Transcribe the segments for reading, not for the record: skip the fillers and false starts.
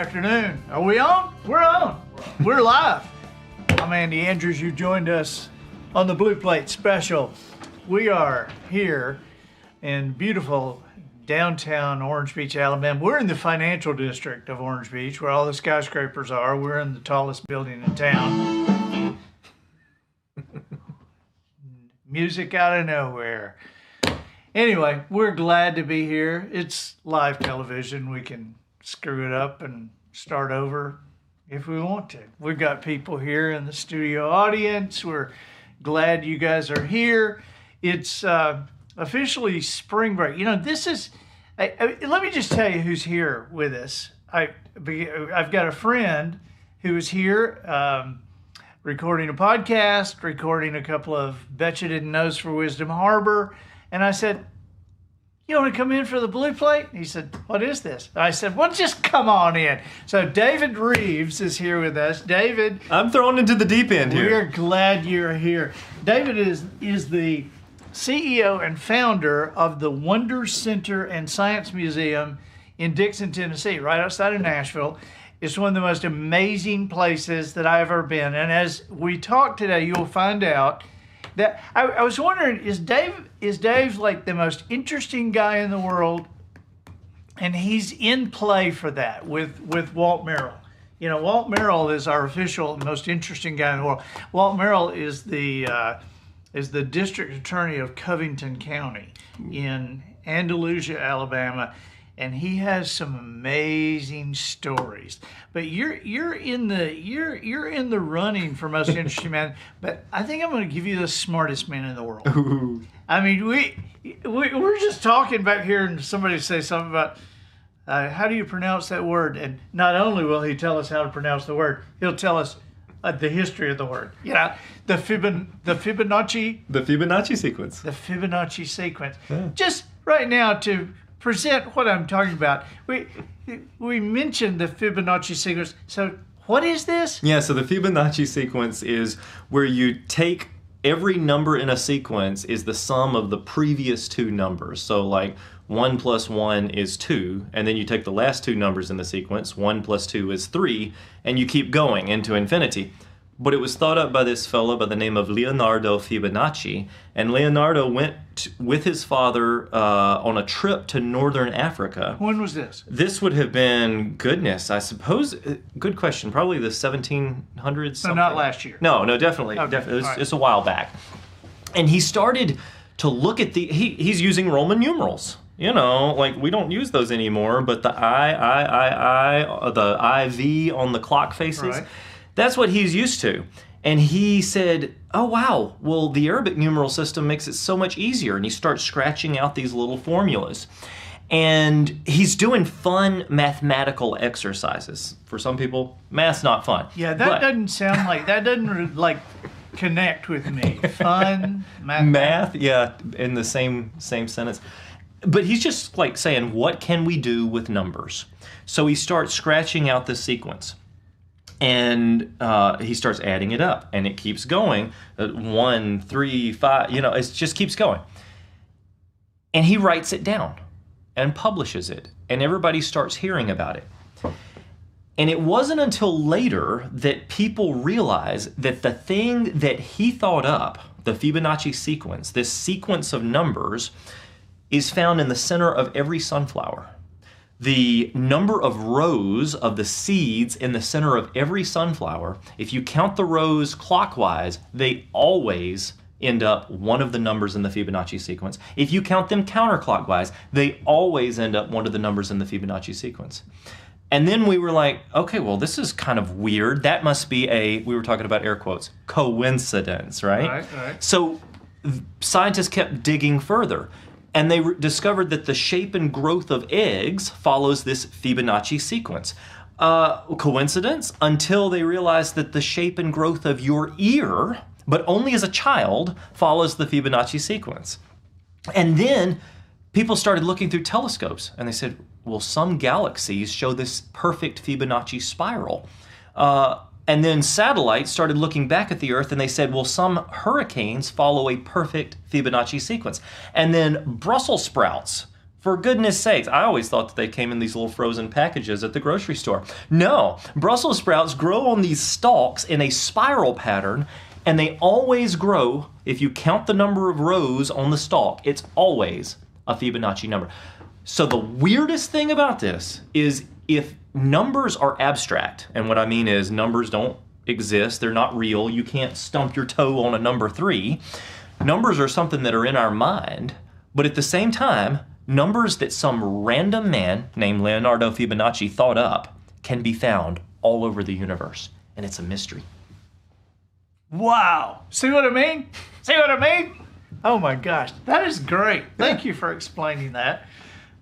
afternoon. Are we on? We're on. We're live. I'm Andy Andrews. You joined us on the Blue Plate Special. We are here in beautiful downtown Orange Beach, Alabama. We're in the financial district of Orange Beach, where all the skyscrapers are. We're in the tallest building in town. Music out of nowhere. Anyway, we're glad to be here. It's live television. We can screw it up and start over if we want to. We've got people here in the studio audience. We're glad you guys are here. It's officially spring break. You know, this is, let me just tell you who's here with us. I've got a friend who is here recording a podcast, recording a couple of Betcha Didn't Knows for Wisdom Harbor. And I said, you want to come in for the Blue Plate? He said, what is this? I said, well, just come on in. So David Reeves is here with us. David. I'm thrown into the deep end here. We're glad you're here. David is the CEO and founder of the Wonder Center and Science Museum in Dixon, Tennessee, right outside of Nashville. It's one of the most amazing places that I've ever been. And as we talk today, you'll find out that I was wondering, is Dave like the most interesting guy in the world? And he's in play for that with Walt Merrill. You know, Walt Merrill is our official most interesting guy in the world. Walt Merrill is the district attorney of Covington County in Andalusia, Alabama. And he has some amazing stories. But you're in the running for most interesting man. But I think I'm going to give you the smartest man in the world. Ooh. I mean, we're just talking back here, and somebody say something about how do you pronounce that word? And not only will he tell us how to pronounce the word, he'll tell us the history of the word. Yeah, the Fibonacci sequence. The Fibonacci sequence. Yeah. Just right now to present what I'm talking about. We mentioned the Fibonacci sequence. So what is this? Yeah, so the Fibonacci sequence is where you take every number in a sequence is the sum of the previous two numbers. So like 1 plus 1 is 2, and then you take the last two numbers in the sequence, 1 plus 2 is 3, and you keep going into infinity. But it was thought up by this fellow by the name of Leonardo Fibonacci, and Leonardo went with his father on a trip to northern Africa. When was this? This would have been, goodness, I suppose, good question, probably the 1700s. So not last year. No, definitely. Okay. Definitely. Right. It's a while back. And he started to look at he's using Roman numerals. You know, like we don't use those anymore, but the the IV on the clock faces. Right. That's what he's used to. And he said, oh, wow, well, the Arabic numeral system makes it so much easier. And he starts scratching out these little formulas. And he's doing fun mathematical exercises. For some people, math's not fun. Yeah, that doesn't connect with me. Fun, math, yeah, in the same sentence. But he's just like saying, what can we do with numbers? So he starts scratching out this sequence. And he starts adding it up, and it keeps going. 1, 3, 5, you know, it just keeps going. And he writes it down and publishes it, and everybody starts hearing about it. And it wasn't until later that people realized that the thing that he thought up, the Fibonacci sequence, this sequence of numbers, is found in the center of every sunflower. The number of rows of the seeds in the center of every sunflower, if you count the rows clockwise, they always end up one of the numbers in the Fibonacci sequence. If you count them counterclockwise, they always end up one of the numbers in the Fibonacci sequence. And then we were like, okay, well, this is kind of weird. That must be we were talking about air quotes, coincidence, right? Right. So scientists kept digging further. And they discovered that the shape and growth of eggs follows this Fibonacci sequence. Coincidence? Until they realized that the shape and growth of your ear, but only as a child, follows the Fibonacci sequence. And then people started looking through telescopes, and they said, well, some galaxies show this perfect Fibonacci spiral. And then satellites started looking back at the Earth, and they said, well, some hurricanes follow a perfect Fibonacci sequence. And then Brussels sprouts For goodness sakes, I always thought that they came in these little frozen packages at the grocery store. No, Brussels sprouts grow on these stalks in a spiral pattern, and they always grow, if you count the number of rows on the stalk, it's always a Fibonacci number. So the weirdest thing about this is if numbers are abstract, and what I mean is numbers don't exist, they're not real, you can't stump your toe on a number 3. Numbers are something that are in our mind, but at the same time, numbers that some random man named Leonardo Fibonacci thought up can be found all over the universe, and it's a mystery. Wow. See what I mean? See what I mean? Oh my gosh, that is great. Thank you for explaining that.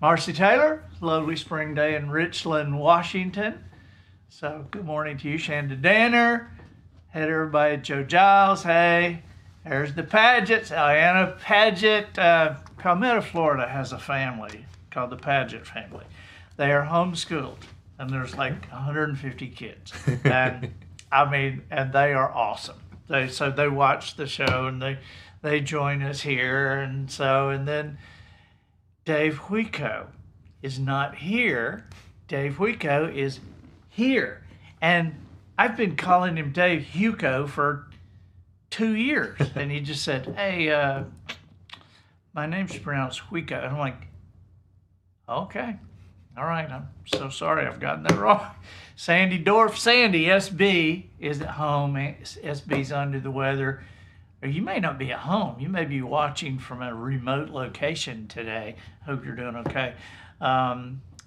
Marcy Taylor, lovely spring day in Richland, Washington. So good morning to you, Shanda Danner. Hey everybody, Joe Giles, hey. There's the Pagets, Ayanna Paget. Palmetto, Florida has a family called the Paget family. They are homeschooled, and there's like 150 kids. And I mean, and they are awesome. They watch the show and they join us here, and then Dave Huico is not here. Dave Huico is here, and I've been calling him Dave Huico for 2 years, and he just said, "Hey, my name's pronounced Huico," and I'm like, "Okay, all right. I'm so sorry, I've gotten that wrong." Sandy Dorf, Sandy, SB is at home. SB's under the weather. Or you may not be at home. You may be watching from a remote location today. Hope you're doing okay.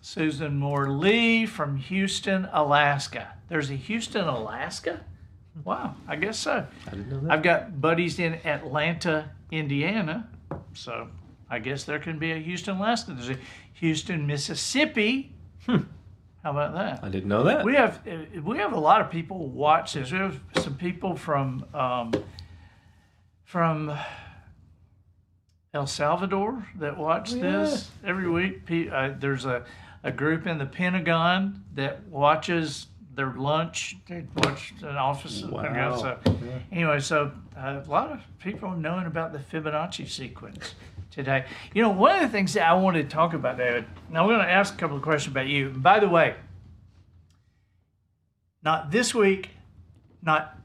Susan Moore Lee from Houston, Alaska. There's a Houston, Alaska? Wow, I guess so. I didn't know that. I've got buddies in Atlanta, Indiana. So I guess there can be a Houston, Alaska. There's a Houston, Mississippi. How about that? I didn't know that. We have a lot of people watch this. We have some people from El Salvador that watch this every week. There's a group in the Pentagon that watches their lunch. They watch an office of the Pentagon. So anyway, a lot of people knowing about the Fibonacci sequence today. You know, one of the things that I wanted to talk about, David, now I'm going to ask a couple of questions about you. By the way, not this week, not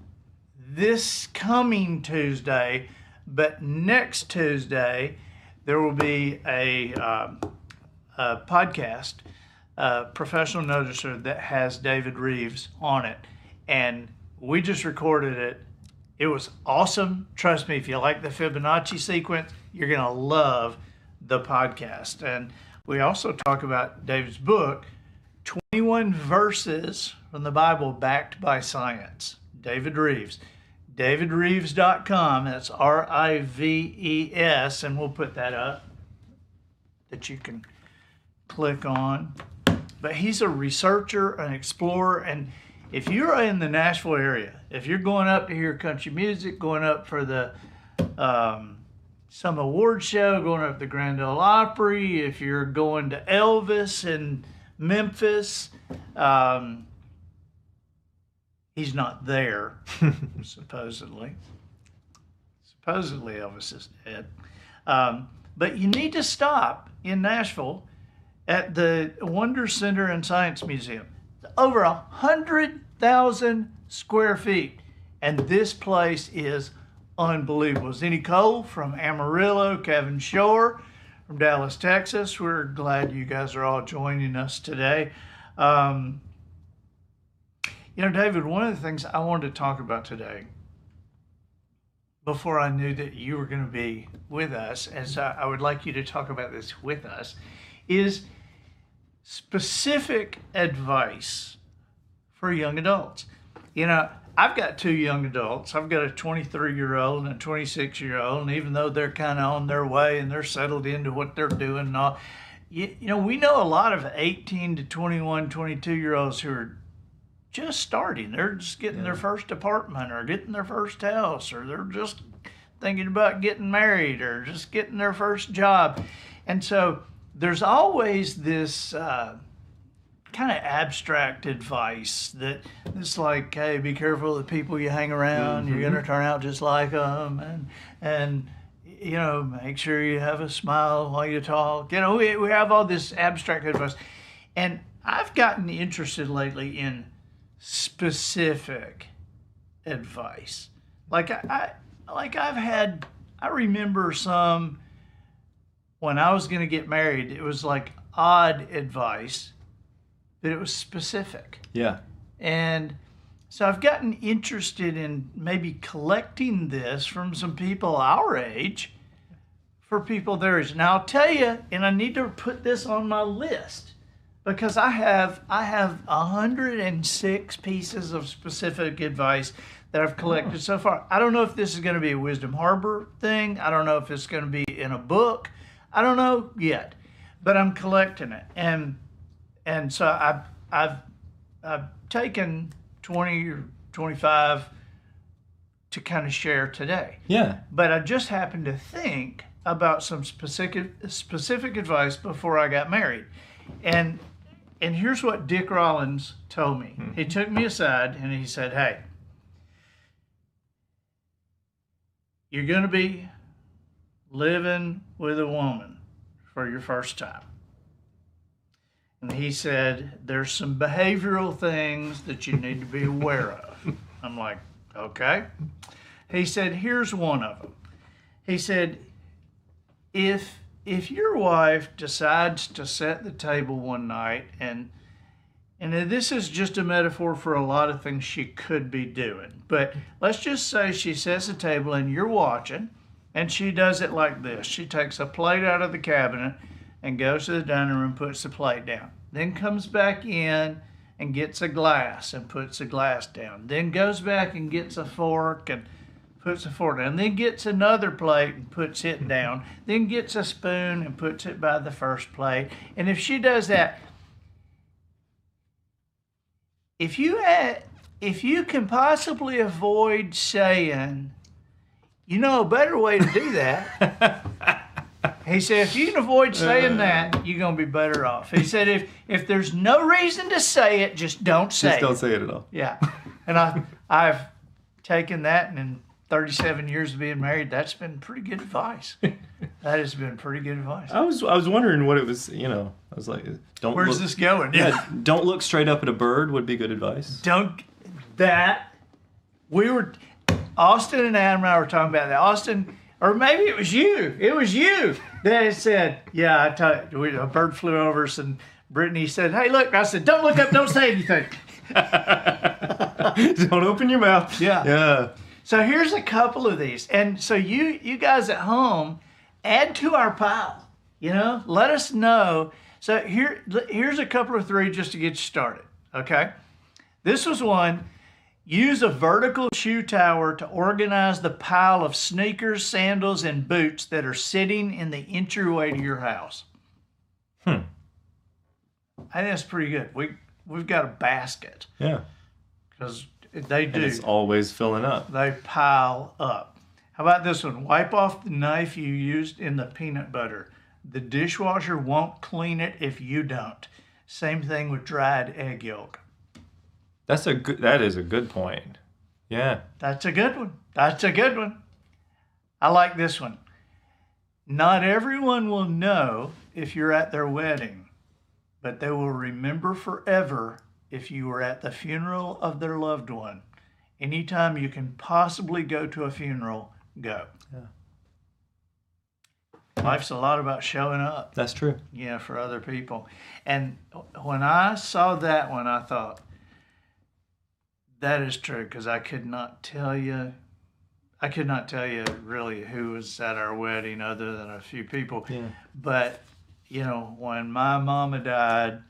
this coming Tuesday, but next Tuesday, there will be a podcast, Professional Noticer, that has David Reeves on it. And we just recorded it. It was awesome. Trust me, if you like the Fibonacci sequence, you're going to love the podcast. And we also talk about David's book, 21 Verses from the Bible Backed by Science. David Reeves. DavidReeves.com. That's RIVES. And we'll put that up that you can click on. But he's a researcher, an explorer, and if you're in the Nashville area, if you're going up to hear country music, going up for the some award show, going up to the Grand Ole Opry, if you're going to Elvis in Memphis, he's not there, supposedly. Supposedly Elvis is dead. But you need to stop in Nashville at the Wonder Center and Science Museum. Over 100,000 square feet. And this place is unbelievable. Zenny Cole from Amarillo, Kevin Shore from Dallas, Texas. We're glad you guys are all joining us today. You know, David, one of the things I wanted to talk about today, before I knew that you were going to be with us, and so I would like you to talk about this with us, is specific advice for young adults. You know, I've got two young adults. I've got a 23-year-old and a 26-year-old, and even though they're kind of on their way and they're settled into what they're doing and all, you know, we know a lot of 18 to 21, 22-year-olds who are just starting. They're just getting their first apartment or getting their first house, or they're just thinking about getting married or just getting their first job. And so there's always this kind of abstract advice that it's like, hey, be careful of the people you hang around. You're going to turn out just like them. And you know, make sure you have a smile while you talk. You know, we have all this abstract advice. And I've gotten interested lately in specific advice. Like I remember some when I was going to get married, it was like odd advice, but it was specific. Yeah. And so I've gotten interested in maybe collecting this from some people our age for people their age. Now I'll tell you, and I need to put this on my list because I have 106 pieces of specific advice that I've collected so far. I don't know if this is going to be a Wisdom Harbor thing. I don't know if it's going to be in a book. I don't know yet, but I'm collecting it. And so I've taken 20 or 25 to kind of share today. Yeah. But I just happened to think about some specific advice before I got married. And here's what Dick Rollins told me. He took me aside and he said, "Hey, you're going to be living with a woman for your first time." And he said, "There's some behavioral things that you need to be aware of." I'm like, okay. He said, "Here's one of them." He said, if your wife decides to set the table one night, and this is just a metaphor for a lot of things she could be doing, but let's just say she sets the table and you're watching, and she does it like this. She takes a plate out of the cabinet and goes to the dining room, puts the plate down, then comes back in and gets a glass and puts the glass down, then goes back and gets a fork and puts a fork down, then gets another plate and puts it down, then gets a spoon and puts it by the first plate. And if she does that, if you can possibly avoid saying, "You know a better way to do that," he said, if you can avoid saying that, you're going to be better off. He said, if there's no reason to say it, just don't say it. Just don't say it at all. Yeah. And I've taken that, and in 37 years of being married, that's been pretty good advice. That has been pretty good advice. I was wondering what it was, you know. I was like, don't Where's look, this going? Yeah, don't look straight up at a bird would be good advice. Austin and Adam and I were talking about that. Austin, or maybe it was you. It was you that said, yeah, a bird flew over us, and Brittany said, "Hey, look." I said, "Don't look up, don't say anything." Don't open your mouth. Yeah. Yeah. So here's a couple of these. And so you guys at home, add to our pile. You know, let us know. So here's a couple of three just to get you started. Okay. This was one. Use a vertical shoe tower to organize the pile of sneakers, sandals, and boots that are sitting in the entryway to your house. I think that's pretty good. We've got a basket. Yeah. Because they do. And it's always filling up. They pile up. How about this one? Wipe off the knife you used in the peanut butter. The dishwasher won't clean it if you don't. Same thing with dried egg yolk. That is a good point. Yeah. That's a good one. That's a good one. I like this one. Not everyone will know if you're at their wedding, but they will remember forever if you were at the funeral of their loved one. Anytime you can possibly go to a funeral, go. Yeah. Life's a lot about showing up. That's true. Yeah, for other people. And when I saw that one, I thought, that is true, because I could not tell you really who was at our wedding other than a few people. Yeah. But, you know, when my mama died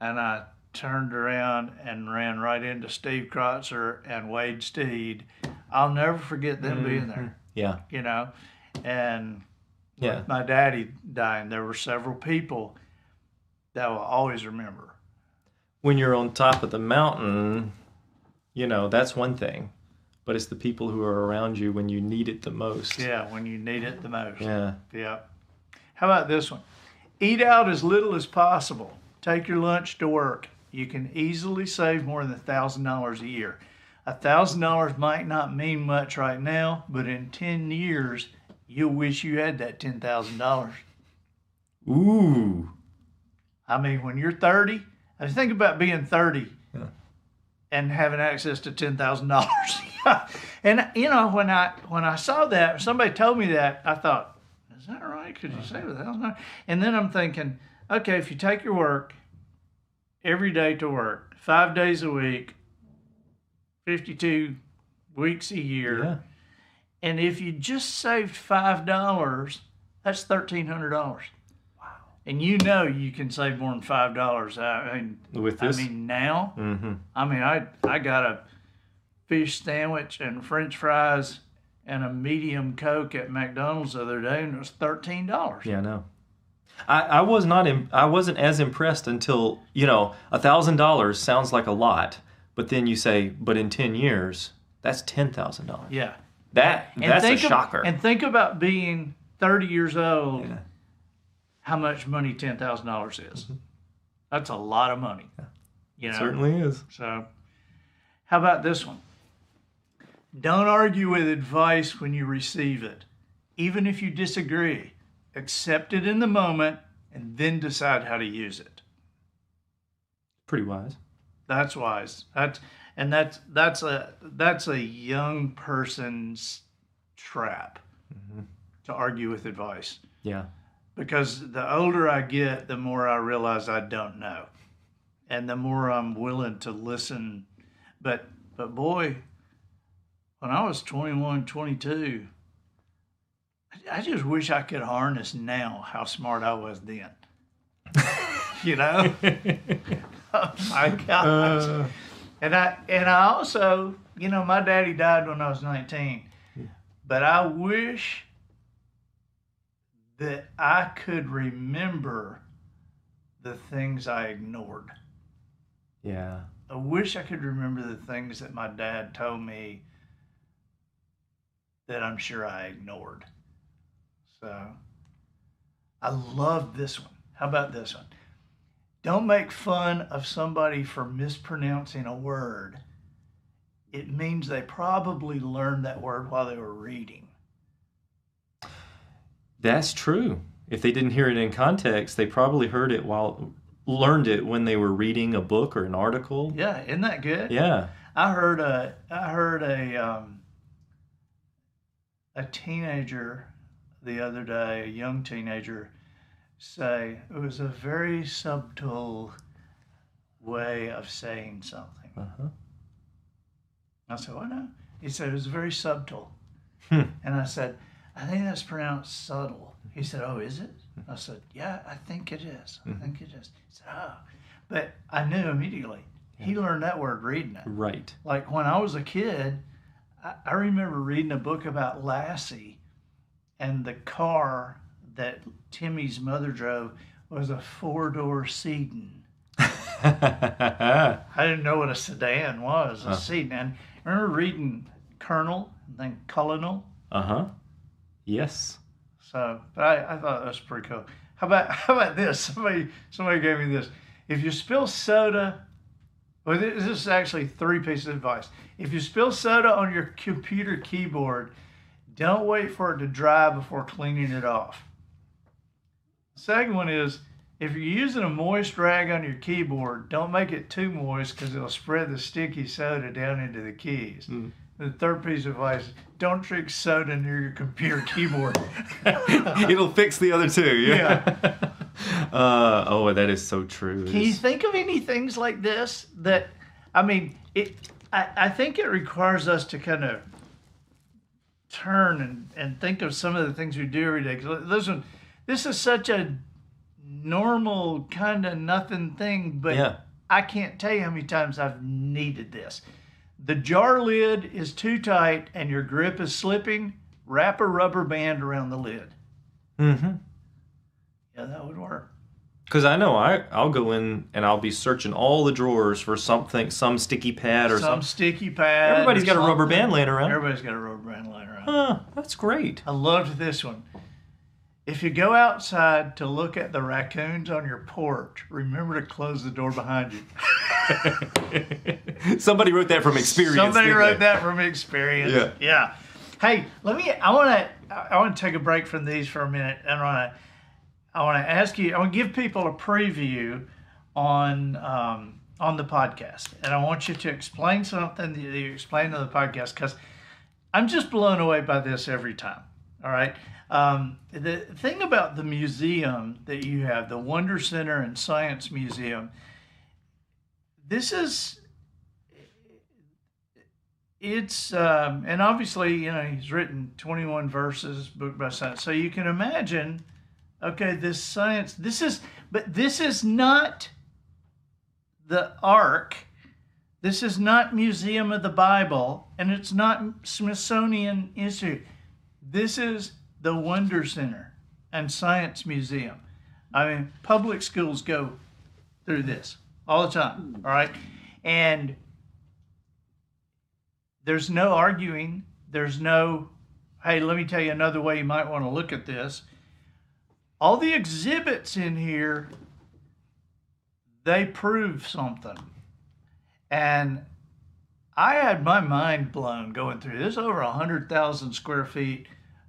and I turned around and ran right into Steve Krotzer and Wade Steed, I'll never forget them being there. Yeah. You know, and yeah, with my daddy dying, there were several people that will always remember. When you're on top of the mountain, you know, that's one thing. But it's the people who are around you when you need it the most. Yeah, when you need it the most. Yeah. Yeah. How about this one? Eat out as little as possible. Take your lunch to work. You can easily save more than $1,000 a year. $1,000 might not mean much right now, but in 10 years, you'll wish you had that $10,000. Ooh. I mean, when you're 30, I think about being 30 Yeah. and having access to $10,000. And you know, when I saw that, somebody told me that, I thought, is that right? Could you save $1,000? And then I'm thinking, okay, if you take your work every day to work, 5 days a week, 52 weeks a year, Yeah. and if you just saved $5, that's $1,300. Wow. And you know you can save more than $5. I mean, With this? now, Mm-hmm. I mean, I got a fish sandwich and French fries and a medium Coke at McDonald's the other day, and it was $13. Yeah, I know. I was not. I wasn't as impressed until $1,000 sounds like a lot, but then you say, but in 10 years, that's $10,000. Yeah. That's a shocker. And think about being 30 years old. Yeah. How much money $10,000 is? That's a lot of money. You know. Certainly is. So, how about this one? Don't argue with advice when you receive it. Even if you disagree, accept it in the moment and then decide how to use it. Pretty wise. That's wise. That's a young person's trap to argue with advice. Yeah. Because the older I get, the more I realize I don't know. And the more I'm willing to listen. But boy, when I was 21, 22, I just wish I could harness now how smart I was then. You know? Oh my gosh. And I also, my daddy died when I was 19. But I wish that I could remember the things I ignored. Yeah. I wish I could remember the things that my dad told me that I'm sure I ignored. So I love this one. How about this one? Don't make fun of somebody for mispronouncing a word. It means they probably learned that word while they were reading. That's true. If they didn't hear it in context, they probably learned it when they were reading a book or an article. Yeah, isn't that good? Yeah. I heard a teenager the other day, a young teenager, say it was a very subtle way of saying something. Uh-huh. I said, "What now?" He said, "It was very subtle." Hmm. And I said, "I think that's pronounced subtle." He said, "Oh, is it?" I said, "Yeah, I think it is. I think it is." He said, "Oh." But I knew immediately. He learned that word reading it. Right. Like when I was a kid, I remember reading a book about Lassie, and the car that Timmy's mother drove was a 4-door sedan. I didn't know what a sedan was, a sedan. And I remember reading Colonel and then Colonel. Uh-huh. Yes. So, but I thought that was pretty cool. How about this? Somebody gave me this. If you spill soda, well, this is actually 3 pieces of advice. If you spill soda on your computer keyboard, don't wait for it to dry before cleaning it off. The second one is, if you're using a moist rag on your keyboard, don't make it too moist because it'll spread the sticky soda down into the keys. The third piece of advice, don't drink soda near your computer keyboard. It'll fix the other two. Yeah. That is so true. Can you think of any things like this that, I think it requires us to kind of turn and think of some of the things we do every day. 'Cause listen, this is such a normal kind of nothing thing, but Yeah. I can't tell you how many times I've needed this. The jar lid is too tight and your grip is slipping, wrap a rubber band around the lid. Mm-hmm. Yeah, that would work. Because I know I'll go in and I'll be searching all the drawers for something, some sticky pad or Some something. sticky pad. Everybody's or got a rubber something. band laying around. Everybody's got a rubber band laying around. That's great. I loved this one. If you go outside to look at the raccoons on your porch, remember to close the door behind you. Somebody wrote that from experience. Somebody didn't wrote they? that from experience. Yeah. Yeah. Hey, I want to I want to take a break from these for a minute, and I want to ask you. I want to give people a preview on the podcast, and I want you to explain something that you explain to the podcast, because I'm just blown away by this every time. All right. The thing about the museum that you have, the Wonder Center and Science Museum, and obviously, he's written 21 verses, book by science. So you can imagine, okay, this is not the Ark. This is not Museum of the Bible, and it's not Smithsonian Institute. This is the Wonder Center and Science Museum. I mean, public schools go through this all the time, all right? And there's no arguing. There's no, hey, let me tell you another way you might want to look at this. All the exhibits in here, they prove something. And I had my mind blown going through this. Over 100,000 square feet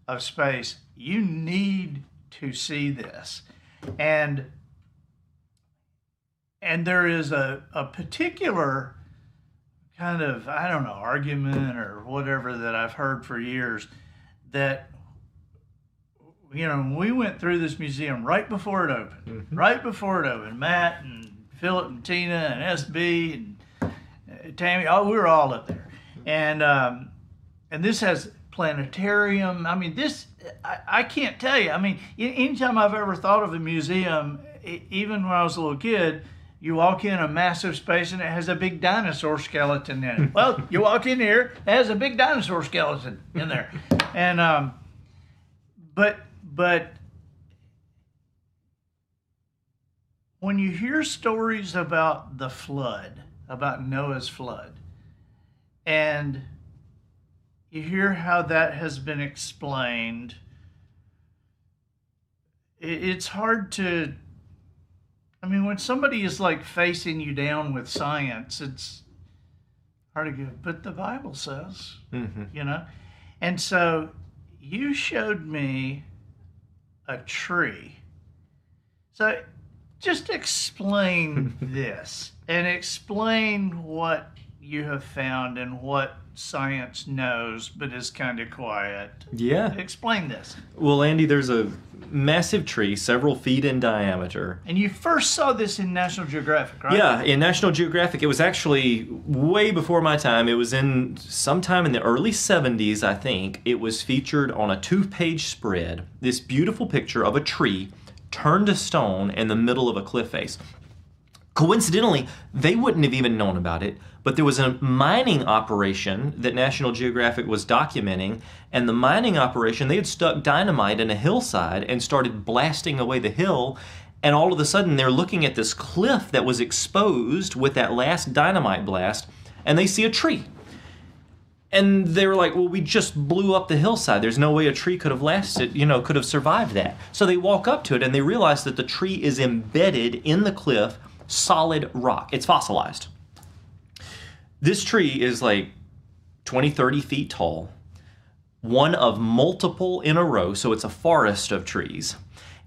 of space. You need to see this. And there is a particular kind of, I don't know, argument or whatever that I've heard for years that, we went through this museum right before it opened. Right before it opened. Matt and Philip and Tina and SB and Tammy, we were all up there. And this has planetarium. I mean, I can't tell you. I mean, anytime I've ever thought of a museum, even when I was a little kid, you walk in a massive space and it has a big dinosaur skeleton in it. Well, you walk in here, it has a big dinosaur skeleton in there. And, but when you hear stories about the flood, about Noah's flood, and you hear how that has been explained, it's hard to, I mean, when somebody is like facing you down with science, it's hard to go, but the Bible says, And so you showed me a tree. So just explain this and explain what you have found and what science knows but is kind of quiet. Yeah. Explain this. Well, Andy, there's a massive tree, several feet in diameter. And you first saw this in National Geographic, right? Yeah, in National Geographic. It was actually way before my time. It was in sometime in the early 70s, I think. It was featured on a 2-page spread. This beautiful picture of a tree turned to stone in the middle of a cliff face. Coincidentally, they wouldn't have even known about it, but there was a mining operation that National Geographic was documenting, and the mining operation, they had stuck dynamite in a hillside and started blasting away the hill, and all of a sudden they're looking at this cliff that was exposed with that last dynamite blast, and they see a tree. And they were like, well, we just blew up the hillside. There's no way a tree could have lasted, could have survived that. So they walk up to it and they realize that the tree is embedded in the cliff, solid rock. It's fossilized. This tree is like 20, 30 feet tall, one of multiple in a row, so it's a forest of trees.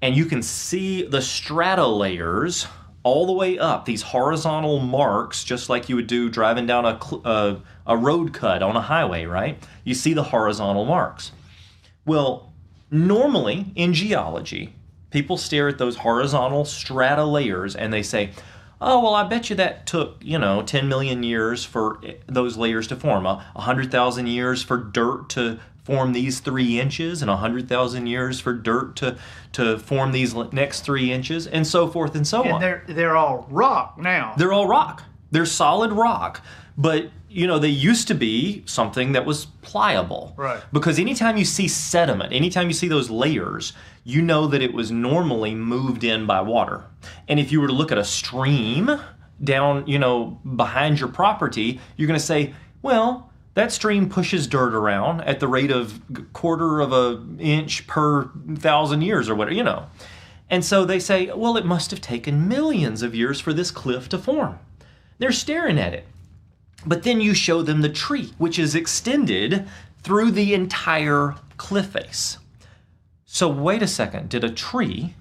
And you can see the strata layers all the way up, these horizontal marks, just like you would do driving down a road cut on a highway, right? You see the horizontal marks. Well, normally in geology, people stare at those horizontal strata layers and they say, oh, well, I bet you that took, 10 million years for those layers to form, 100,000 years for dirt to form these 3 inches, and 100,000 years for dirt to form these next 3 inches, and so forth and so on. And they're all rock now. They're all rock. They're solid rock. But, they used to be something that was pliable. Right. Because anytime you see sediment, anytime you see those layers, you know that it was normally moved in by water. And if you were to look at a stream down, behind your property, you're going to say, well, that stream pushes dirt around at the rate of 1/4 of an inch per 1,000 years or whatever, And so they say, well, it must have taken millions of years for this cliff to form. They're staring at it. But then you show them the tree, which is extended through the entire cliff face. So wait a second, did a tree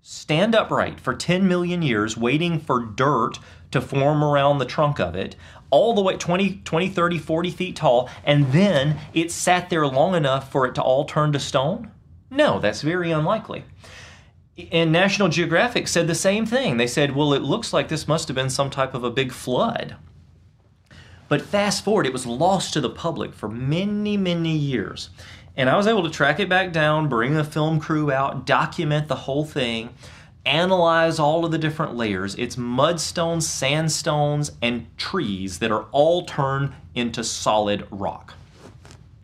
stand upright for 10 million years waiting for dirt to form around the trunk of it, all the way 20, 30, 40 feet tall, and then it sat there long enough for it to all turn to stone? No, that's very unlikely. And National Geographic said the same thing. They said, well, it looks like this must have been some type of a big flood. But fast forward, it was lost to the public for many, many years. And I was able to track it back down, bring a film crew out, document the whole thing, analyze all of the different layers. It's mudstones, sandstones, and trees that are all turned into solid rock.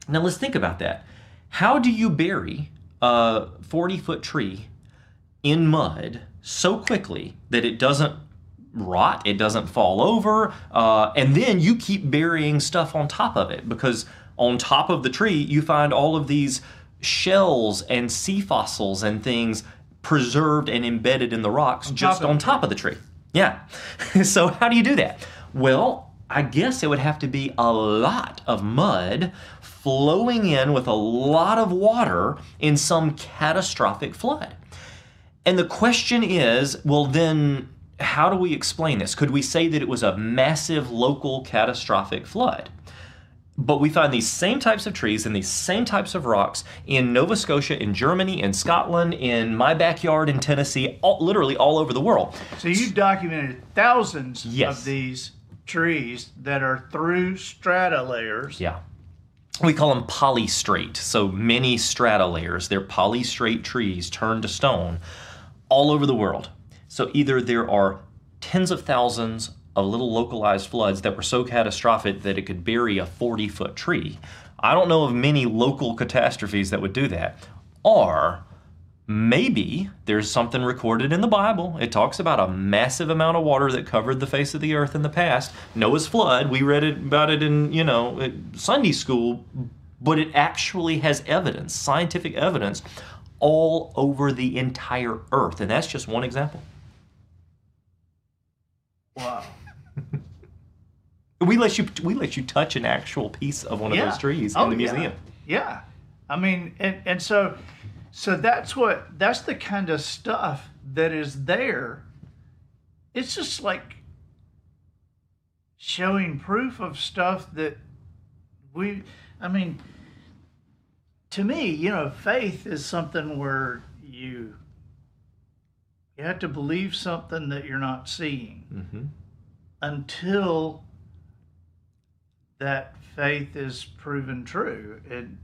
Now let's think about that. How do you bury a 40-foot tree in mud so quickly that it doesn't rot, it doesn't fall over, and then you keep burying stuff on top of it, because on top of the tree you find all of these shells and sea fossils and things preserved and embedded in the rocks just on top of the tree. Yeah. So how do you do that? Well, I guess it would have to be a lot of mud flowing in with a lot of water in some catastrophic flood. And the question is, well then, how do we explain this? Could we say that it was a massive local catastrophic flood? But we find these same types of trees and these same types of rocks in Nova Scotia, in Germany, in Scotland, in my backyard in Tennessee, literally all over the world. So you documented thousands Yes. of these trees that are through strata layers. Yeah. We call them polystrate, so many strata layers. They're polystrate trees turned to stone all over the world. So either there are tens of thousands of little localized floods that were so catastrophic that it could bury a 40-foot tree. I don't know of many local catastrophes that would do that. Or maybe there's something recorded in the Bible. It talks about a massive amount of water that covered the face of the earth in the past. Noah's flood, we read about it in, Sunday school, but it actually has evidence, scientific evidence, all over the entire earth. And that's just one example. Wow. We let you touch an actual piece of one of those trees in the museum. Yeah. I mean, and so that's the kind of stuff that is there. It's just like showing proof of stuff that to me, faith is something where you have to believe something that you're not seeing until that faith is proven true. And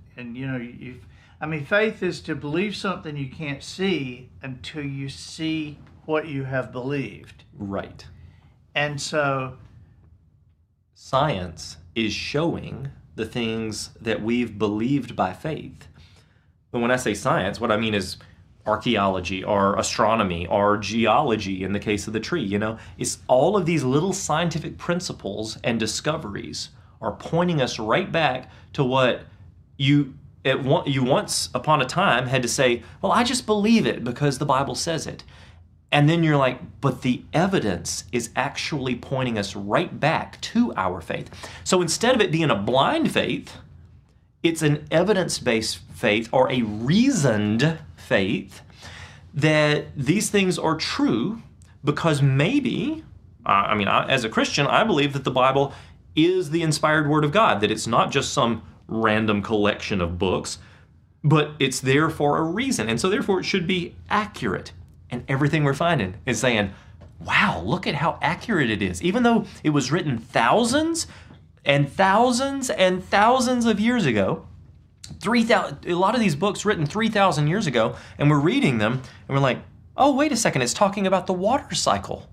faith is to believe something you can't see until you see what you have believed. Right. And so science is showing the things that we've believed by faith. But when I say science, what I mean is archaeology or astronomy or geology in the case of the tree. It's all of these little scientific principles and discoveries are pointing us right back to what you once upon a time had to say, well, I just believe it because the Bible says it. And then you're like, but the evidence is actually pointing us right back to our faith. So instead of it being a blind faith, it's an evidence-based faith or a reasoned faith that these things are true because maybe, as a Christian, I believe that the Bible is the inspired Word of God, that it's not just some random collection of books, but it's there for a reason. And so therefore it should be accurate. And everything we're finding is saying, wow, look at how accurate it is. Even though it was written thousands and thousands and thousands of years ago, a lot of these books written 3,000 years ago, and we're reading them, and we're like, oh, wait a second, it's talking about the water cycle,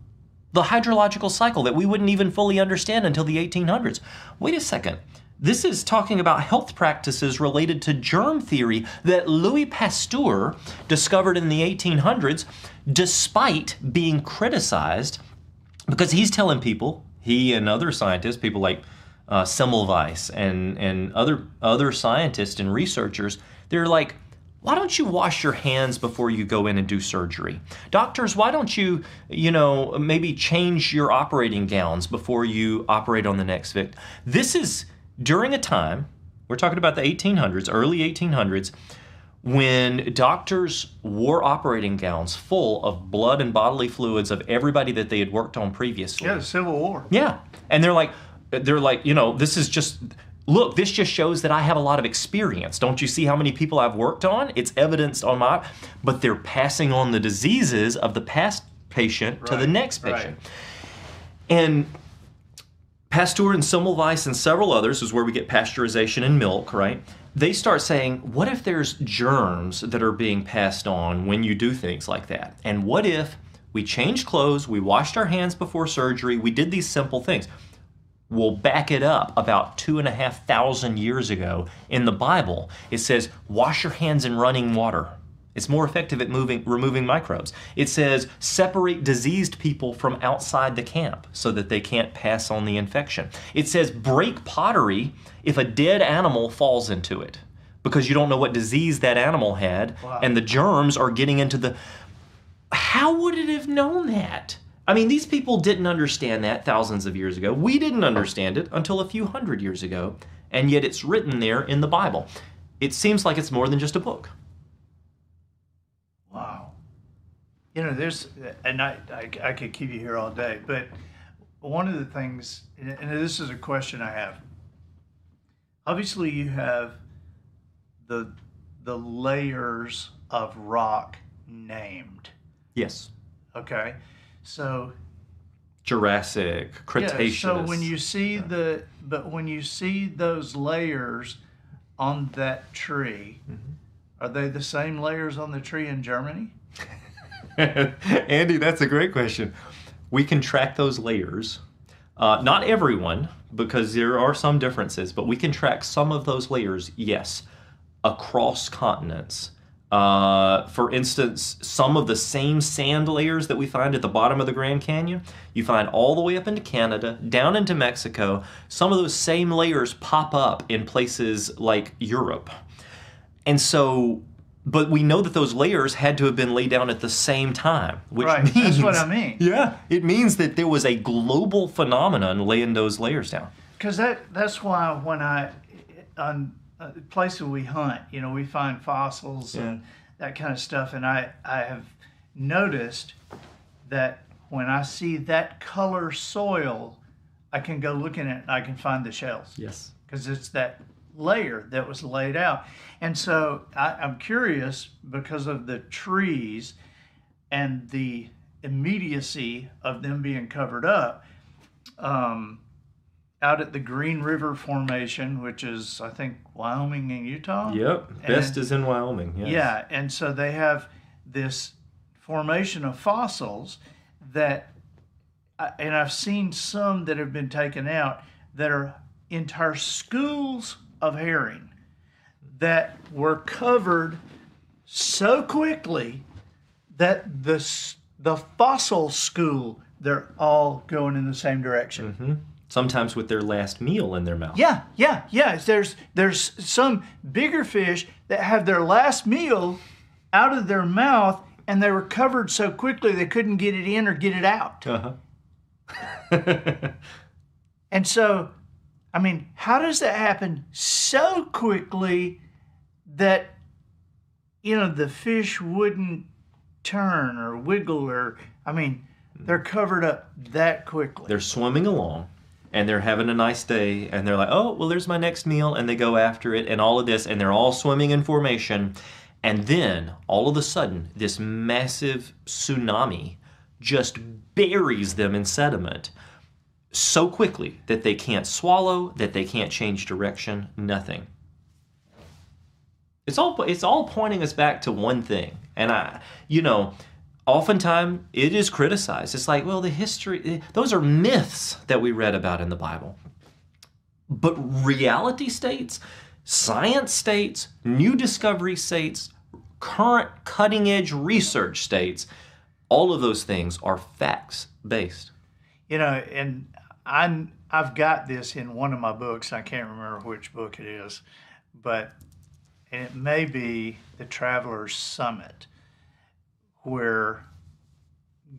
the hydrological cycle that we wouldn't even fully understand until the 1800s. Wait a second. This is talking about health practices related to germ theory that Louis Pasteur discovered in the 1800s, despite being criticized, because he's telling people, he and other scientists, people like Semmelweis and other scientists and researchers, they're like, why don't you wash your hands before you go in and do surgery? Doctors, why don't you, maybe change your operating gowns before you operate on the next victim? This is during a time We're talking about the 1800s, early 1800s, when doctors wore operating gowns full of blood and bodily fluids of everybody that they had worked on previously. Yeah, the Civil War. Yeah. And they're like, this is just, look, this just shows that I have a lot of experience. Don't you see how many people I've worked on? It's evidenced on but they're passing on the diseases of the past patient to the next patient. Right. And Pasteur and Semmelweis and several others is where we get pasteurization in milk, right? They start saying, what if there's germs that are being passed on when you do things like that? And what if we changed clothes, we washed our hands before surgery, we did these simple things? We'll back it up about 2,500 years ago in the Bible. It says, wash your hands in running water. It's more effective at removing microbes. It says, separate diseased people from outside the camp so that they can't pass on the infection. It says, break pottery if a dead animal falls into it, because you don't know what disease that animal had, and the germs are getting into the... How would it have known that? I mean, these people didn't understand that thousands of years ago. We didn't understand it until a few hundred years ago, and yet it's written there in the Bible. It seems like it's more than just a book. Wow. You know, and I could keep you here all day, but one of the things, and this is a question I have. Obviously, you have the layers of rock named. Yes. Okay. So Jurassic, Cretaceous. Yeah, so when you see when you see those layers on that tree, are they the same layers on the tree in Germany? Andy, that's a great question. We can track those layers. Not everyone, because there are some differences, but we can track some of those layers, yes, across continents. For instance, some of the same sand layers that we find at the bottom of the Grand Canyon, you find all the way up into Canada, down into Mexico. Some of those same layers pop up in places like Europe. And so, but we know that those layers had to have been laid down at the same time, which means... That's what I mean. Yeah, it means that there was a global phenomenon laying those layers down. Because that's why when on places we hunt, you know, we find fossils and that kind of stuff, and I have noticed that when I see that color soil, I can go look in it and I can find the shells. Yes. Because it's that layer that was laid out. And so I'm curious, because of the trees and the immediacy of them being covered up, out at the Green River Formation, which is, I think, Wyoming and Utah. Yep, best is in Wyoming. Yes. Yeah, and so they have this formation of fossils that, and I've seen some that have been taken out that are entire schools of herring that were covered so quickly that the fossil school, they're all going in the same direction. Mm-hmm. Sometimes with their last meal in their mouth. Yeah. There's some bigger fish that have their last meal out of their mouth, and they were covered so quickly they couldn't get it in or get it out. And so, I mean, how does that happen so quickly that, you know, the fish wouldn't turn or wiggle or, I mean, they're covered up that quickly? They're swimming along, and they're having a nice day, and they're like, oh, well, there's my next meal, and they go after it, and all of this, and they're all swimming in formation, and then, all of a sudden, this massive tsunami just buries them in sediment so quickly that they can't swallow, that they can't change direction, nothing. It's all pointing us back to one thing, and oftentimes it is criticized. It's like, well, the history, those are myths that we read about in the Bible. But reality states, science states, new discovery states, current cutting edge research states, all of those things are facts based. You know, and I've got this in one of my books. I can't remember which book it is, but it may be The Traveler's Summit, where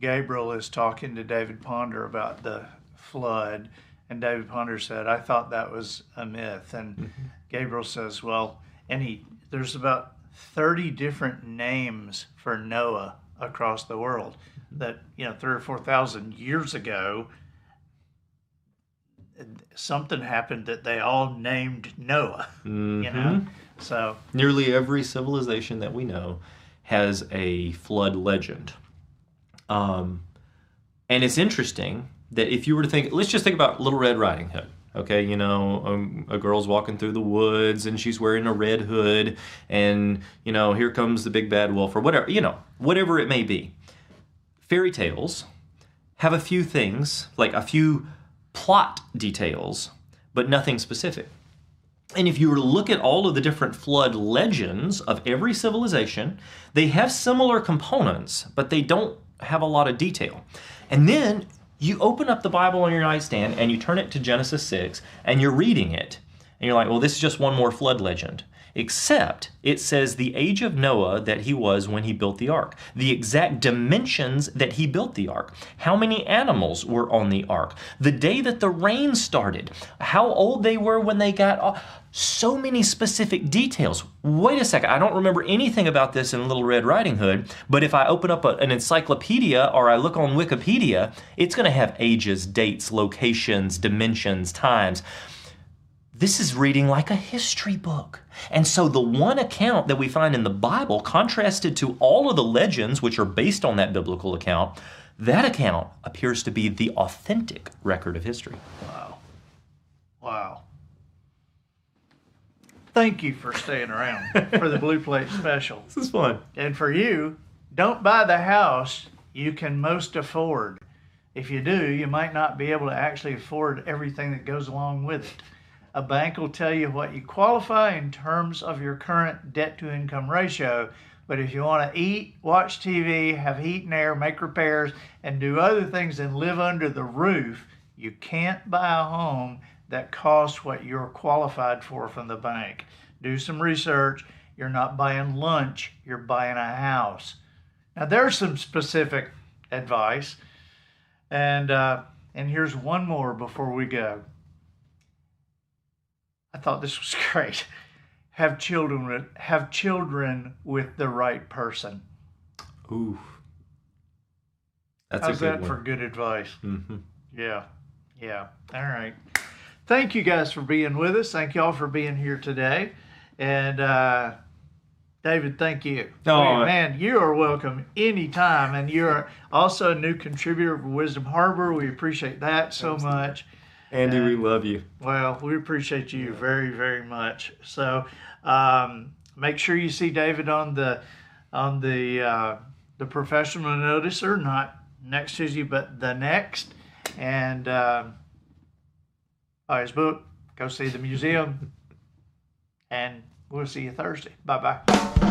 Gabriel is talking to David Ponder about the flood, And David Ponder said, I thought that was a myth. And Gabriel says, well, there's about 30 different names for Noah across the world that, 3,000 or 4,000 years ago, something happened that they all named Noah, So nearly every civilization that we know has a flood legend. And it's interesting that if you were to think, let's just think about Little Red Riding Hood. Okay, a girl's walking through the woods and she's wearing a red hood, and here comes the big bad wolf, or whatever it may be. Fairy tales have a few things, like a few plot details, but nothing specific. And if you were to look at all of the different flood legends of every civilization, they have similar components, but they don't have a lot of detail. And then you open up the Bible on your nightstand and you turn it to Genesis 6 and you're reading it. And you're like, well, this is just one more flood legend. Except it says the age of Noah that he was when he built the ark, the exact dimensions that he built the ark, how many animals were on the ark, the day that the rain started, how old they were when they got off. So many specific details. Wait a second, I don't remember anything about this in Little Red Riding Hood, but if I open up an encyclopedia or I look on Wikipedia, it's going to have ages, dates, locations, dimensions, times. This is reading like a history book. And so the one account that we find in the Bible, contrasted to all of the legends which are based on that biblical account, that account appears to be the authentic record of history. Wow. Thank you for staying around for the Blue Plate Special. This is fun. And for you, don't buy the house you can most afford. If you do, you might not be able to actually afford everything that goes along with it. A bank will tell you what you qualify in terms of your current debt-to-income ratio. But if you want to eat, watch TV, have heat and air, make repairs, and do other things and live under the roof, you can't buy a home that costs what you're qualified for from the bank. Do some research. You're not buying lunch. You're buying a house. Now, there's some specific advice. And here's one more before we go. I thought this was great. Have children with the right person. Ooh. That's How's a good that one. for good advice? Mm-hmm. Yeah. All right. Thank you guys for being with us. Thank y'all for being here today. And David, thank you. Oh, man, you are welcome anytime. And you're also a new contributor for Wisdom Harbor. We appreciate that so much. Andy, we love you. Well, we appreciate you very, very much. So make sure you see David on the professional noticer, not next Tuesday, but the next. And buy his book, go see the museum, and we'll see you Thursday. Bye-bye.